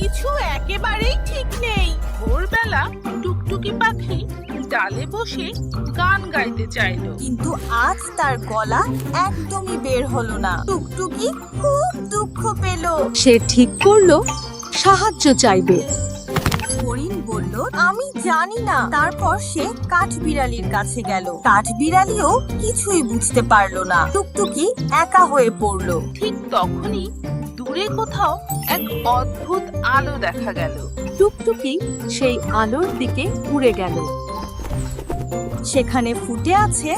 কিছু একেবারেই ঠিক নেই। ভোরবেলা টুকটুকি পাখি ডালে বসে গান গাইতে চাইলো, কিন্তু আজ তার গলা একদমই বের হলো না। টুকটুকি খুব দুঃখ পেল। সে ঠিক করলো সাহায্য চাইবে। হরিণ বলল, আমি জানি না। তারপর সে কাঠবিড়ালির কাছে গেল। কাঠবিড়ালিও কিছুই বুঝতে পারলো না। টুকটুকি একা হয়ে পড়লো। ঠিক তখনই দূরে কোথাও এক অদ্ভুত আলো দেখা গেল। টুকটুকি সেই আলোর দিকে উড়ে গেল। সেখানে ফুটে আছে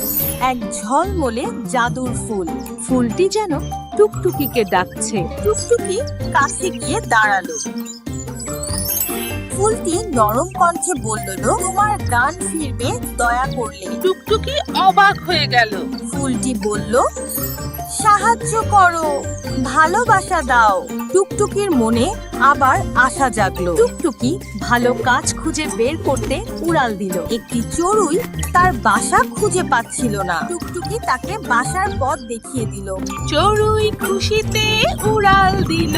এক ঝলমলে জাদুর ফুল। ফুলটি যেন টুকটুকিকে ডাকছে। টুকটুকি কাছে গিয়ে দাঁড়ালো। ফুলটি নরম কণ্ঠে বলল, তোমার গান ফিরবে দয়া করলে। টুকটুকি অবাক হয়ে গেল। ফুলটি বলল, সাহায্য করো, ভালোবাসা দাও। টুকটুকির মনে আবার আশা জাগলো। টুকটুকি ভালো কাজ খুঁজে বের করতে উড়াল দিল। একটি চড়ুই তার বাসা খুঁজে পাচ্ছিল না। টুকটুকি তাকে বাসার পথ দেখিয়ে দিল। চড়ুই খুশিতে উড়াল দিল।